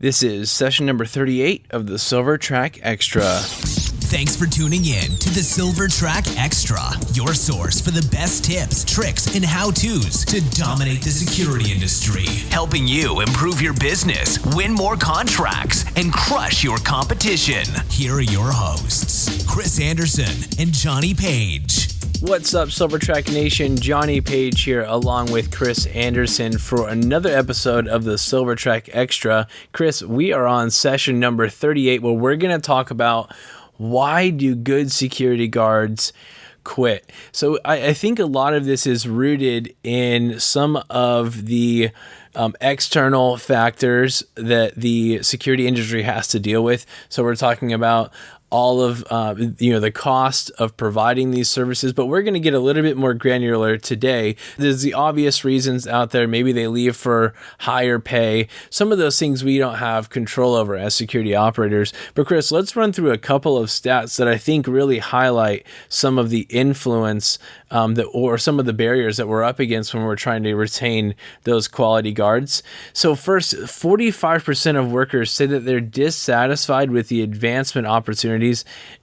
This is session number 38 of the Silvertrac Extra. Thanks for tuning in to the Silvertrac Extra, your source for the best tips, tricks, and how-tos to dominate the security industry. Helping you improve your business, win more contracts, and crush your competition. Here are your hosts, Chris Anderson and Johnny Page. What's up, Silvertrac Nation? Johnny Page here along with Chris Anderson for another episode of the Silvertrac Extra. Chris, we are on session number 38 where we're going to talk about why do good security guards quit? So I think a lot of this is rooted in some of the external factors that the security industry has to deal with. So we're talking about all of the cost of providing these services, but we're going to get a little bit more granular today. There's the obvious reasons out there. Maybe they leave for higher pay. Some of those things we don't have control over as security operators. But Chris, let's run through a couple of stats that I think really highlight some of the influence or some of the barriers that we're up against when we're trying to retain those quality guards. So first, 45% of workers say that they're dissatisfied with the advancement opportunities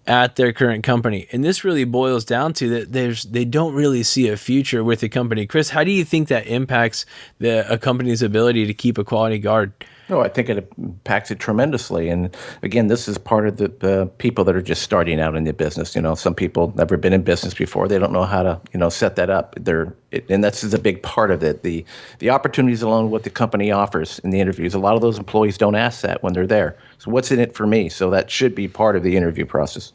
at their current company. And this really boils down to that they don't really see a future with the company. Chris, how do you think that impacts a company's ability to keep a quality guard? No, I think it impacts it tremendously. And again, this is part of the people that are just starting out in the business. You know, some people never been in business before. They don't know how to, set that up. And that's a big part of it. The opportunities alone, what the company offers in the interviews. A lot of those employees don't ask that when they're there. So what's in it for me? So that should be part of the interview process.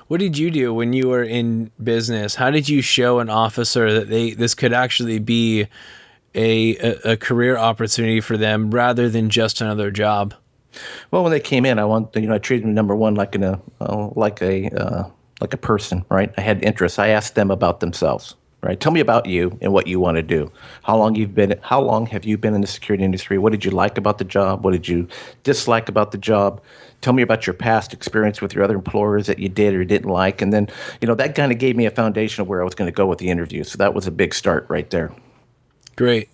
What did you do when you were in business? How did you show an officer that this could actually be a career opportunity for them rather than just another job? Well, when they came in, I treated them number one like a person, right? I had interests. I asked them about themselves, right? Tell me about you and what you want to do. How long have you been in the security industry? What did you like about the job? What did you dislike about the job? Tell me about your past experience with your other employers that you did or didn't like. And then, that kind of gave me a foundation of where I was going to go with the interview. So that was a big start right there. Great.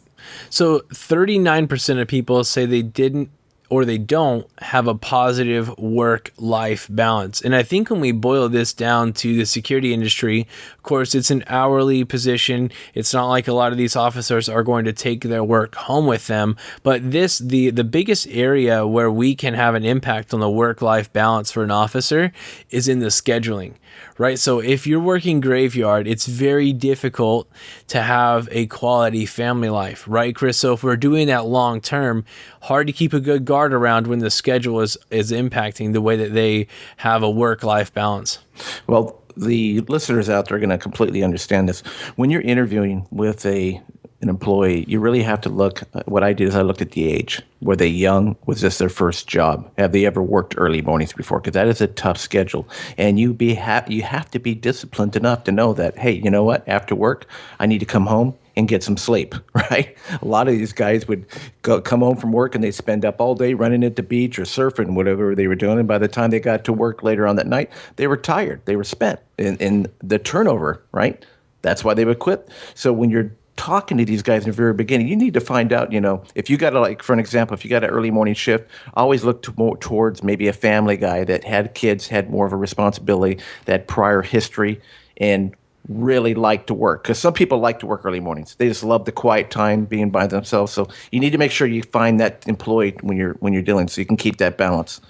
So 39% of people say they didn't or they don't have a positive work-life balance. And I think when we boil this down to the security industry, of course, it's an hourly position. It's not like a lot of these officers are going to take their work home with them. But the biggest area where we can have an impact on the work-life balance for an officer is in the scheduling, right? So if you're working graveyard, it's very difficult to have a quality family life, right, Chris? So if we're doing that long-term, hard to keep a good guard around when the schedule is impacting the way that they have a work-life balance. Well, the listeners out there are going to completely understand this. When you're interviewing with an employee, you really have to look. What I did is I looked at the age. Were they young? Was this their first job? Have they ever worked early mornings before? Because that is a tough schedule. And you have to be disciplined enough to know that, hey, you know what? After work, I need to come home and get some sleep, right? A lot of these guys would come home from work and they'd spend up all day running at the beach or surfing, whatever they were doing. And by the time they got to work later on that night, they were tired. They were spent. In the turnover, right? That's why they would quit. So when you're talking to these guys in the very beginning, you need to find out, if you got for an example, if you got an early morning shift, always look towards maybe a family guy that had kids, had more of a responsibility, that prior history, and really like to work. Because some people like to work early mornings. They just love the quiet time being by themselves. So you need to make sure you find that employee when you're dealing, so you can keep that balance.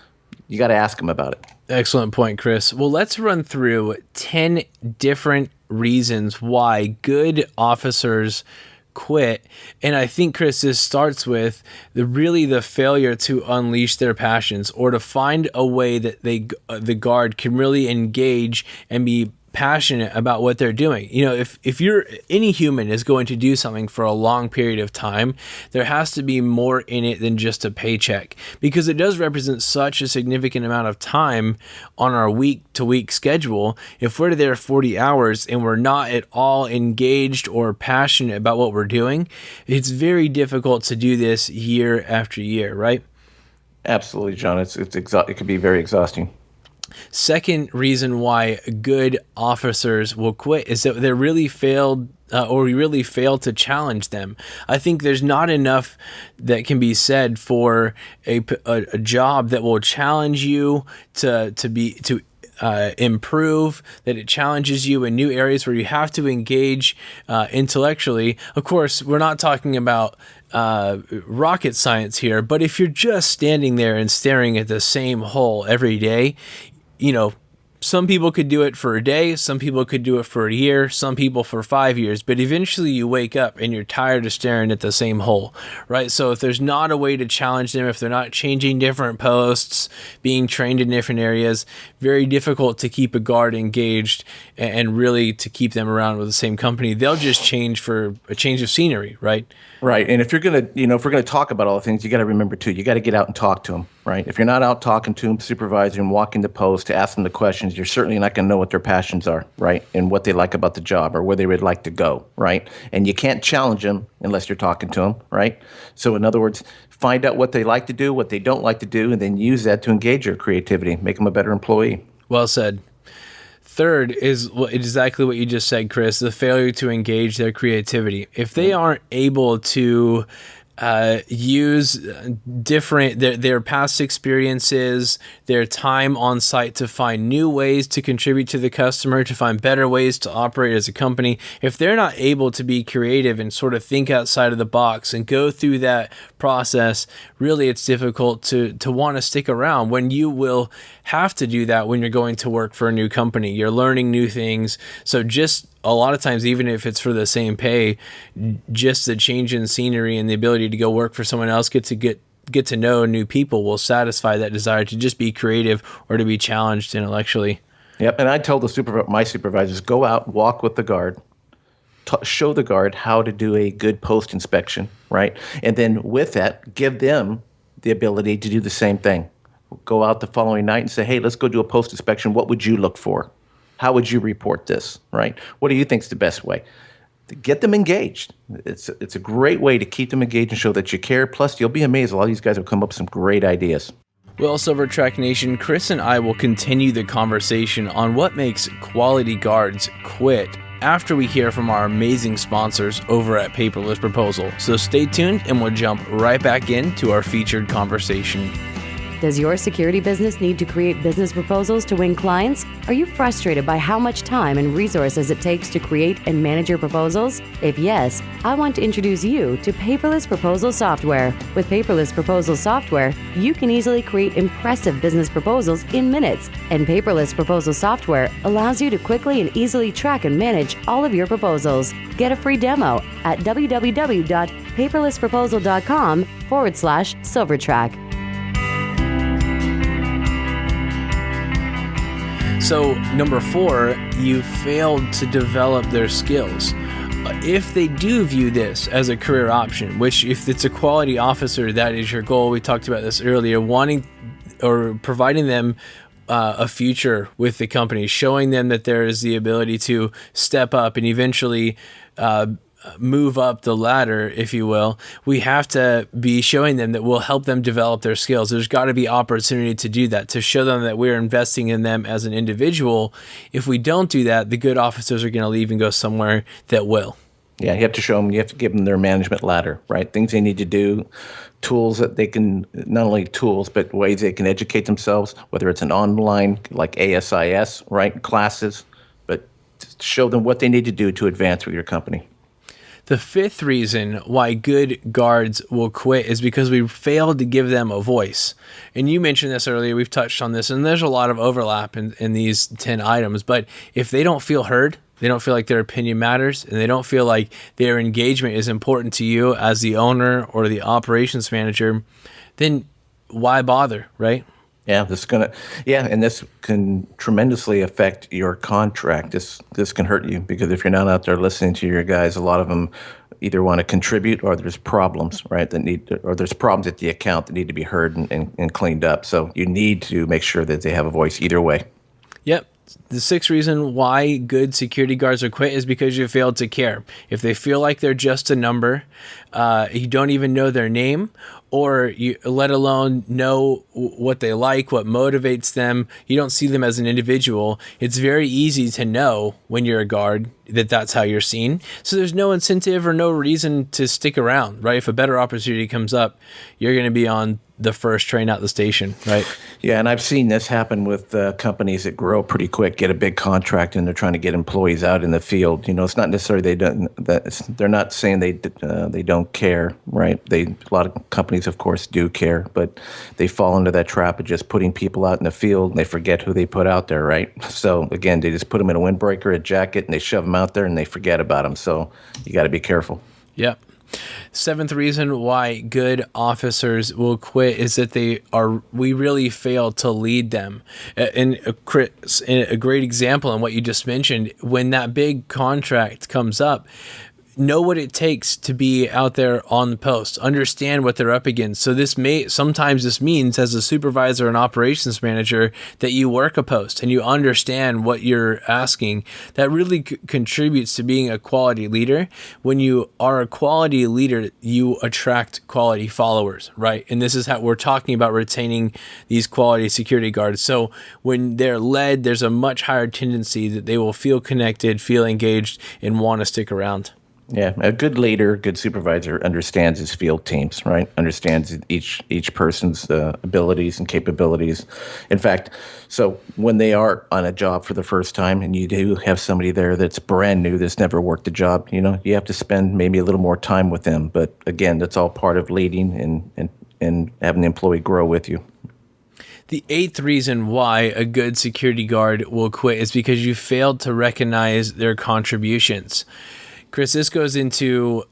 You got to ask them about it. Excellent point, Chris. Well, let's run through 10 different reasons why good officers quit. And I think, Chris, this starts with the failure to unleash their passions or to find a way that the guard can really engage and be passionate about what they're doing. If any human is going to do something for a long period of time, there has to be more in it than just a paycheck, because it does represent such a significant amount of time on our week-to-week schedule. If we're there 40 hours and we're not at all engaged or passionate about what we're doing, it's very difficult to do this year after year, right? Absolutely, John. It can be very exhausting. Second reason why good officers will quit is that they really failed or we really fail to challenge them. I think there's not enough that can be said for a job that will challenge you to improve, that it challenges you in new areas where you have to engage intellectually. Of course, we're not talking about rocket science here, but if you're just standing there and staring at the same hole every day, some people could do it for a day, some people could do it for a year, some people for 5 years, but eventually you wake up and you're tired of staring at the same hole, right? So if there's not a way to challenge them, if they're not changing different posts, being trained in different areas, very difficult to keep a guard engaged and really to keep them around with the same company. They'll just change for a change of scenery, right? Right. And if you're going to, if we're going to talk about all the things, you got to remember too, you got to get out and talk to them, right? If you're not out talking to them, supervising and walking the post to ask them the questions, you're certainly not going to know what their passions are, right? And what they like about the job or where they would like to go, right? And you can't challenge them unless you're talking to them, right? So in other words, find out what they like to do, what they don't like to do, and then use that to engage your creativity, make them a better employee. Well said. Third is exactly what you just said, Chris, the failure to engage their creativity. If they aren't able to use their past experiences, their time on site to find new ways to contribute to the customer, to find better ways to operate as a company, if they're not able to be creative and sort of think outside of the box and go through that process, really it's difficult to want to stick around when you will have to do that when you're going to work for a new company. You're learning new things. So just a lot of times, even if it's for the same pay, just the change in scenery and the ability to go work for someone else, get to know new people will satisfy that desire to just be creative or to be challenged intellectually. Yep. And I tell my supervisors, go out, walk with the guard, show the guard how to do a good post inspection, right? And then with that, give them the ability to do the same thing. Go out the following night and say, hey, let's go do a post inspection. What would you look for? How would you report this, right? What do you think is the best way? To get them engaged. It's a great way to keep them engaged and show that you care. Plus, you'll be amazed. A lot of these guys will come up with some great ideas. Well, Silvertrac Nation, Chris and I will continue the conversation on what makes quality guards quit after we hear from our amazing sponsors over at Paperless Proposal. So stay tuned and we'll jump right back into our featured conversation. Does your security business need to create business proposals to win clients? Are you frustrated by how much time and resources it takes to create and manage your proposals? If yes, I want to introduce you to Paperless Proposal Software. With Paperless Proposal Software, you can easily create impressive business proposals in minutes, and Paperless Proposal Software allows you to quickly and easily track and manage all of your proposals. Get a free demo at www.paperlessproposal.com/Silvertrac. So, number 4, you failed to develop their skills. If they do view this as a career option, which if it's a quality officer, that is your goal. We talked about this earlier, wanting or providing them a future with the company, showing them that there is the ability to step up and eventually move up the ladder, if you will. We have to be showing them that we'll help them develop their skills. There's got to be opportunity to do that, to show them that we're investing in them as an individual. If we don't do that, the good officers are going to leave and go somewhere that will. Yeah, you have to show them, you have to give them their management ladder, right? Things they need to do, tools that they can, not only tools, but ways they can educate themselves, whether it's an online, like ASIS, right, classes, but show them what they need to do to advance with your company. The 5th reason why good guards will quit is because we failed to give them a voice. And you mentioned this earlier, we've touched on this, and there's a lot of overlap in these 10 items. But if they don't feel heard, they don't feel like their opinion matters, and they don't feel like their engagement is important to you as the owner or the operations manager, then why bother, right? Yeah, and this can tremendously affect your contract. This can hurt you because if you're not out there listening to your guys, a lot of them either want to contribute or there's problems, right? Or there's problems at the account that need to be heard and cleaned up. So you need to make sure that they have a voice either way. Yep. The 6th reason why good security guards will quit is because you failed to care. If they feel like they're just a number, you don't even know their name, or you let alone know what they like, what motivates them. You don't see them as an individual. It's very easy to know when you're a guard that that's how you're seen. So there's no incentive or no reason to stick around, right? If a better opportunity comes up, you're going to be on the first train out the station, right? Yeah, and I've seen this happen with companies that grow pretty quick, get a big contract, and they're trying to get employees out in the field. It's not necessarily they're not saying they don't care, right? A lot of companies, of course, do care, but they fall into that trap of just putting people out in the field, and they forget who they put out there, right? So again, they just put them in a windbreaker, a jacket, and they shove them out there, and they forget about them. So you got to be careful. Yep. Seventh reason why good officers will quit is that we really fail to lead them. And Chris, a great example in what you just mentioned, when that big contract comes up, know what it takes to be out there on the post, understand what they're up against. So sometimes this means, as a supervisor and operations manager, that you work a post and you understand what you're asking. That really contributes to being a quality leader. When you are a quality leader, you attract quality followers, right? And this is how we're talking about retaining these quality security guards. So when they're led, there's a much higher tendency that they will feel connected, feel engaged, and want to stick around. Yeah, a good leader, good supervisor understands his field teams, right? Understands each person's abilities and capabilities. In fact, so when they are on a job for the first time and you do have somebody there that's brand new, that's never worked a job, you have to spend maybe a little more time with them. But again, that's all part of leading and having the employee grow with you. The eighth reason why a good security guard will quit is because you failed to recognize their contributions. Chris, this goes into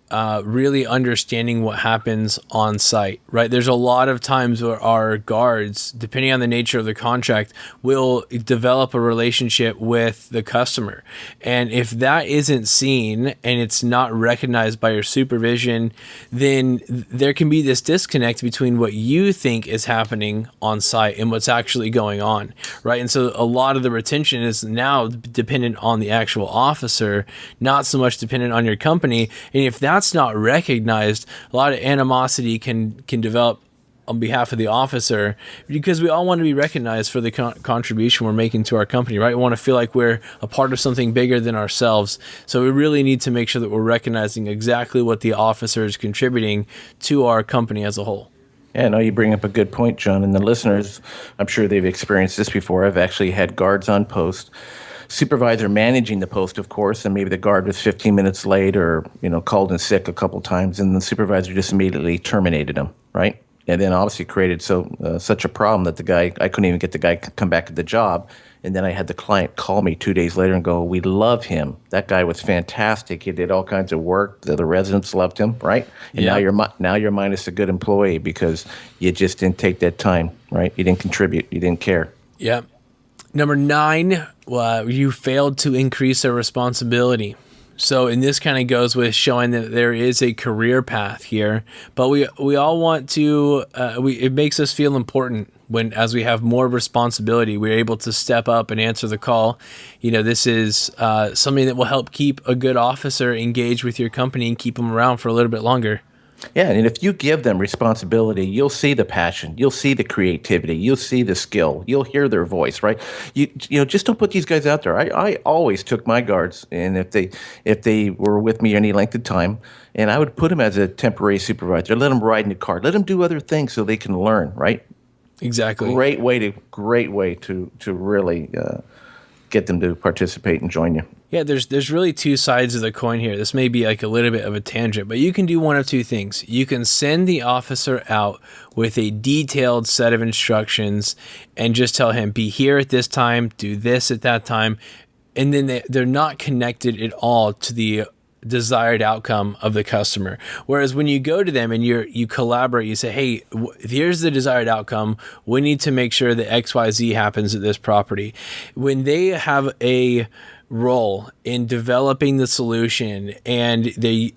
really understanding what happens on site, right? There's a lot of times where our guards, depending on the nature of the contract, will develop a relationship with the customer. And if that isn't seen and it's not recognized by your supervision, then there can be this disconnect between what you think is happening on site and what's actually going on, right? And so a lot of the retention is now dependent on the actual officer, not so much dependent on your company. And if that's not recognized, a lot of animosity can develop on behalf of the officer, because we all want to be recognized for the contribution we're making to our company, right? We want to feel like we're a part of something bigger than ourselves. So we really need to make sure that we're recognizing exactly what the officer is contributing to our company as a whole. Yeah, no, you bring up a good point, John. And the listeners, I'm sure they've experienced this before. I've actually had guards on post, supervisor managing the post, of course, and maybe the guard was 15 minutes late or, called in sick a couple times, and the supervisor just immediately terminated him, right? And then obviously created such a problem that I couldn't even get the guy to come back to the job. And then I had the client call me 2 days later and go, "We love him. That guy was fantastic. He did all kinds of work. The residents loved him," right? And Yeah. now you're minus a good employee because you just didn't take that time, right? You didn't contribute. You didn't care. Yeah. Number 9, you failed to increase their responsibility. So, and this kind of goes with showing that there is a career path here, but we all want to. It makes us feel important as we have more responsibility, we're able to step up and answer the call. This is something that will help keep a good officer engaged with your company and keep them around for a little bit longer. Yeah, and if you give them responsibility, you'll see the passion, you'll see the creativity, you'll see the skill, you'll hear their voice, right? You just don't put these guys out there. I always took my guards, and if they were with me any length of time, and I would put them as a temporary supervisor, let them ride in the car, let them do other things so they can learn, right? Exactly. Great way to really get them to participate and join you. Yeah, there's really two sides of the coin here. This may be like a little bit of a tangent, but you can do one of two things. You can send the officer out with a detailed set of instructions and just tell him, be here at this time, do this at that time, and then they're not connected at all to the desired outcome of the customer. Whereas when you go to them and you collaborate, you say, hey, here's the desired outcome. We need to make sure that XYZ happens at this property. When they have a role in developing the solution and they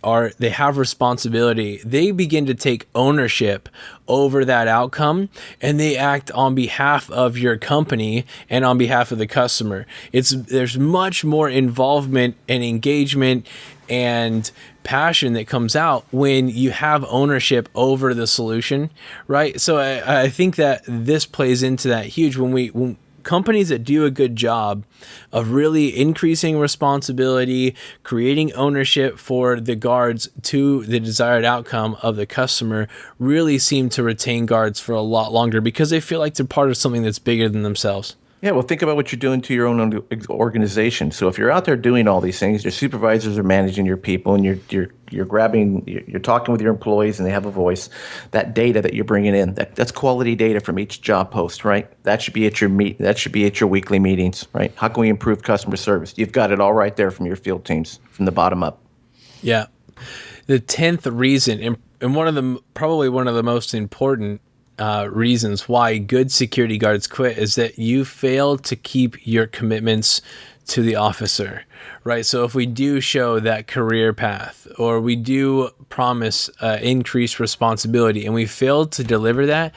have responsibility, they begin to take ownership over that outcome and they act on behalf of your company and on behalf of the customer. There's much more involvement and engagement and passion that comes out when you have ownership over the solution, right? So I think that this plays into that huge when companies that do a good job of really increasing responsibility, creating ownership for the guards to the desired outcome of the customer really seem to retain guards for a lot longer because they feel like they're part of something that's bigger than themselves. Yeah, well, think about what you're doing to your own organization. So if you're out there doing all these things, your supervisors are managing your people, and you're talking with your employees, and they have a voice. That data that you're bringing in, that's quality data from each job post, right? That should be at your That should be at your weekly meetings, right? How can we improve customer service? You've got it all right there from your field teams, from the bottom up. Yeah, the 10th reason, and probably one of the most important reasons why good security guards quit is that you fail to keep your commitments to the officer, right? So if we do show that career path or we do promise increased responsibility and we fail to deliver that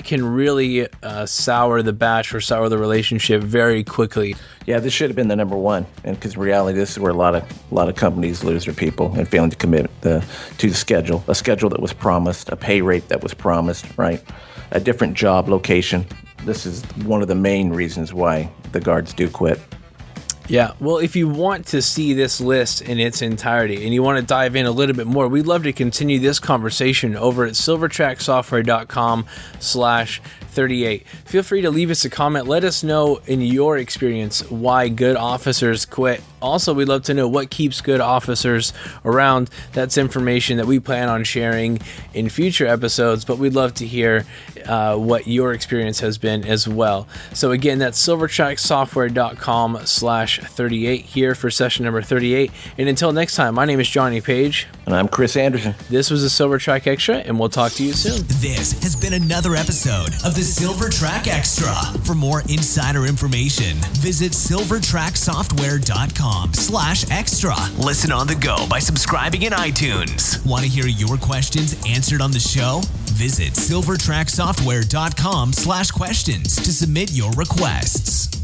can really sour the batch or sour the relationship very quickly. Yeah, this should have been the number one, and because in reality, this is where a lot of companies lose their people and failing to commit to the schedule, a schedule that was promised, a pay rate that was promised, right? A different job location. This is one of the main reasons why the guards do quit. Yeah, well, if you want to see this list in its entirety and you want to dive in a little bit more, we'd love to continue this conversation over at silvertracsoftware.com/38. Feel free to leave us a comment. Let us know in your experience why good officers quit. Also, we'd love to know what keeps good officers around. That's information that we plan on sharing in future episodes, but we'd love to hear what your experience has been as well. So again, that's silvertracsoftware.com/38 here for session number 38. And until next time, my name is Johnny Page. And I'm Chris Anderson. This was a Silvertrac Extra, and we'll talk to you soon. This has been another episode of the Silvertrac Extra. For more insider information, visit silvertracsoftware.com/extra. Listen on the go by subscribing in iTunes. Want to hear your questions answered on the show? Visit silvertracsoftware.com/questions to submit your requests.